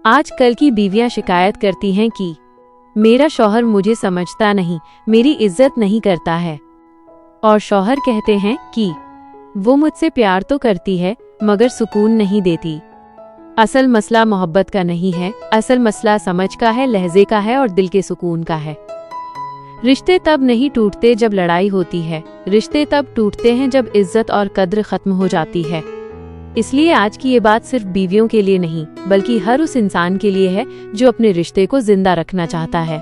आजकल की बीवियां शिकायत करती हैं कि मेरा शौहर मुझे समझता नहीं, मेरी इज्जत नहीं करता है। और शौहर कहते हैं कि वो मुझसे प्यार तो करती है मगर सुकून नहीं देती। असल मसला मोहब्बत का नहीं है, असल मसला समझ का है, लहजे का है और दिल के सुकून का है। रिश्ते तब नहीं टूटते जब लड़ाई होती है, रिश्ते तब टूटते हैं जब इज्जत और कद्र खत्म हो जाती है। इसलिए आज की ये बात सिर्फ बीवियों के लिए नहीं बल्कि हर उस इंसान के लिए है जो अपने रिश्ते को जिंदा रखना चाहता है।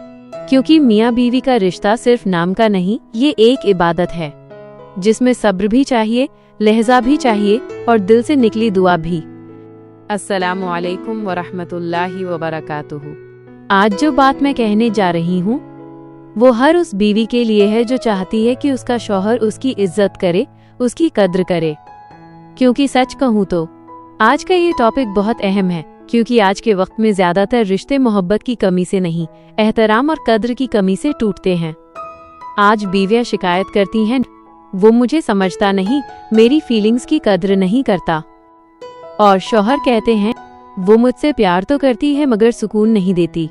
क्योंकि मियाँ बीवी का रिश्ता सिर्फ नाम का नहीं, ये एक इबादत है जिसमें सब्र भी चाहिए, लहजा भी चाहिए और दिल से निकली दुआ भी। अस्सलामु अलैकुम वरहमतुल्लाहि वबरकातुहू। आज जो बात मैं कहने जा रही हूँ वो हर उस बीवी के लिए है जो चाहती है कि उसका शौहर उसकी इज्जत करे, उसकी कद्र करे। क्योंकि सच कहूँ तो आज का ये टॉपिक बहुत अहम है, क्योंकि आज के वक्त में ज्यादातर रिश्ते मोहब्बत की कमी से नहीं, एहतराम और कद्र की कमी से टूटते हैं। आज बीवियां शिकायत करती हैं, वो मुझे समझता नहीं, मेरी फीलिंग्स की कद्र नहीं करता। और शौहर कहते हैं, वो मुझसे प्यार तो करती है मगर सुकून नहीं देती।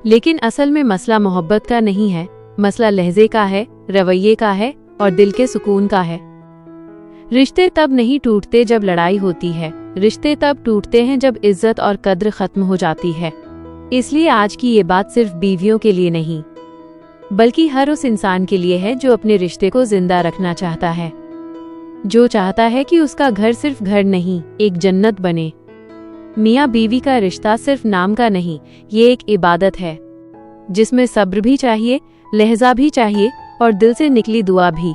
लेकिन असल में मसला मोहब्बत का नहीं है, मसला लहजे का है, रवैये का है और दिल के सुकून का है। रिश्ते तब नहीं टूटते जब लड़ाई होती है, रिश्ते तब टूटते हैं जब इज्जत और कद्र खत्म हो जाती है। इसलिए आज की ये बात सिर्फ बीवियों के लिए नहीं बल्कि हर उस इंसान के लिए है जो अपने रिश्ते को जिंदा रखना चाहता है, जो चाहता है कि उसका घर सिर्फ घर नहीं, एक जन्नत बने। मियाँ बीवी का रिश्ता सिर्फ नाम का नहीं, ये एक इबादत है जिसमें सब्र भी चाहिए, लहजा भी चाहिए और दिल से निकली दुआ भी।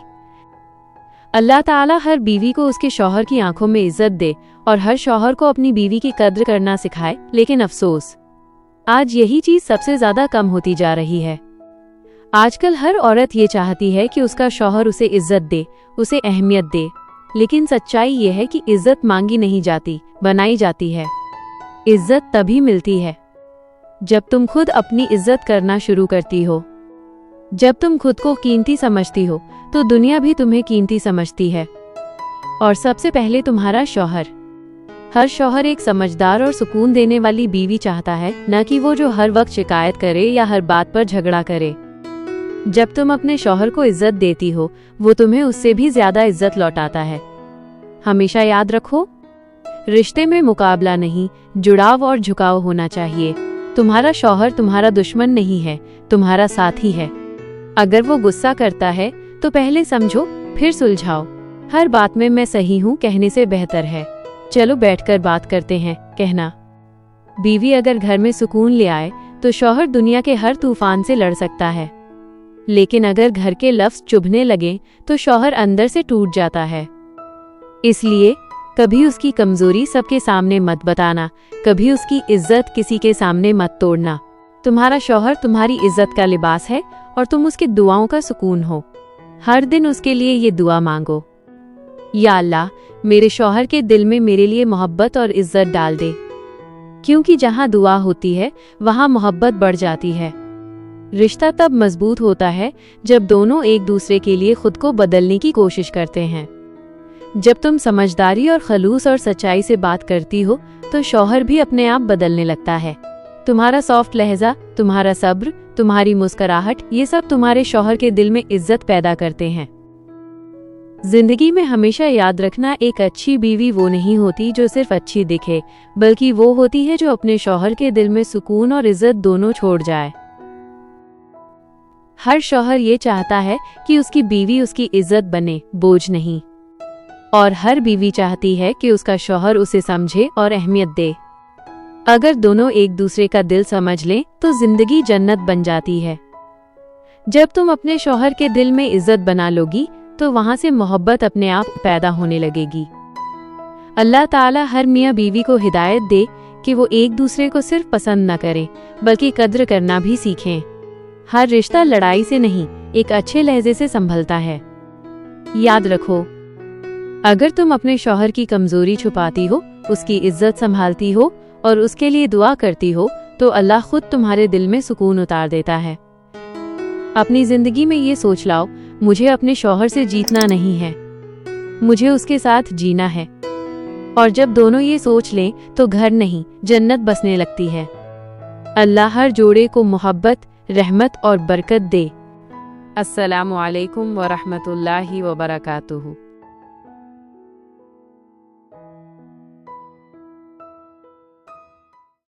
अल्लाह ताला हर बीवी को उसके शौहर की आंखों में इज्जत दे और हर शौहर को अपनी बीवी की कद्र करना सिखाए। लेकिन अफसोस, आज यही चीज सबसे ज्यादा कम होती जा रही है। आजकल हर औरत ये चाहती है कि उसका शौहर उसे इज्जत दे, उसे अहमियत दे। लेकिन सच्चाई ये है कि इज्जत मांगी नहीं जाती, बनाई जाती है। इज्जत तभी मिलती है जब तुम खुद अपनी इज्जत करना शुरू करती हो। जब तुम खुद को कीमती समझती हो तो दुनिया भी तुम्हें कीमती समझती है। और सबसे पहले तुम्हारा शौहर। हर शौहर एक समझदार और सुकून देने वाली बीवी चाहता है, न कि वो जो हर वक्त शिकायत करे या हर बात पर झगड़ा करे। जब तुम अपने शौहर को इज्जत देती हो, वो तुम्हें उससे भी ज्यादा इज्जत लौटाता है। हमेशा याद रखो, रिश्ते में मुकाबला नहीं, जुड़ाव और झुकाव होना चाहिए। तुम्हारा शौहर तुम्हारा दुश्मन नहीं है, तुम्हारा साथी है। अगर वो गुस्सा करता है तो पहले समझो फिर सुलझाओ। हर बात में मैं सही हूँ कहने से बेहतर है चलो बैठकर बात करते हैं कहना। बीवी अगर घर में सुकून ले आए तो शौहर दुनिया के हर तूफान से लड़ सकता है। लेकिन अगर घर के लफ्ज चुभने लगे तो शौहर अंदर से टूट जाता है। इसलिए कभी उसकी कमजोरी सबके सामने मत बताना, कभी उसकी इज्जत किसी के सामने मत तोड़ना। तुम्हारा शौहर तुम्हारी इज्जत का लिबास है और तुम उसकी दुआओं का सुकून हो। हर दिन उसके लिए ये दुआ मांगो, या अल्लाह मेरे शौहर के दिल में मेरे लिए मोहब्बत और इज्जत डाल दे। क्योंकि जहाँ दुआ होती है वहाँ मोहब्बत बढ़ जाती है। रिश्ता तब मजबूत होता है जब दोनों एक दूसरे के लिए खुद को बदलने की कोशिश करते हैं। जब तुम समझदारी और खलूस और सच्चाई से बात करती हो तो शौहर भी अपने आप बदलने लगता है। तुम्हारा सॉफ्ट लहजा, तुम्हारा सब्र, तुम्हारी मुस्कुराहट, ये सब तुम्हारे शौहर के दिल में इज्जत पैदा करते हैं। जिंदगी में हमेशा याद रखना, एक अच्छी बीवी वो नहीं होती जो सिर्फ अच्छी दिखे, बल्कि वो होती है जो अपने शौहर के दिल में सुकून और इज्जत दोनों छोड़ जाए। हर शौहर ये चाहता है कि उसकी बीवी उसकी इज्जत बने, बोझ नहीं। और हर बीवी चाहती है कि उसका शौहर उसे समझे और अहमियत दे। अगर दोनों एक दूसरे का दिल समझ लें तो जिंदगी जन्नत बन जाती है। जब तुम अपने शौहर के दिल में इज्जत बना लोगी तो वहां से मोहब्बत अपने आप पैदा होने लगेगी। अल्लाह ताला हर मियाँ बीवी को हिदायत दे कि वो एक दूसरे को सिर्फ पसंद न करें बल्कि कद्र करना भी सीखें। हर रिश्ता लड़ाई से नहीं, एक अच्छे लहजे से संभलता है। याद रखो, अगर तुम अपने शौहर की कमजोरी छुपाती हो, उसकी इज्जत संभालती हो और उसके लिए दुआ करती हो तो अल्लाह खुद तुम्हारे दिल में सुकून उतार देता है। अपनी जिंदगी में ये सोच लाओ, मुझे अपने शौहर से जीतना नहीं है, मुझे उसके साथ जीना है। और जब दोनों ये सोच लें तो घर नहीं जन्नत बसने लगती है। अल्लाह हर जोड़े को मोहब्बत, रहमत और बरकत दे। अस्सलामु अलैकुम व रहमतुल्लाहि व बरकातुहू।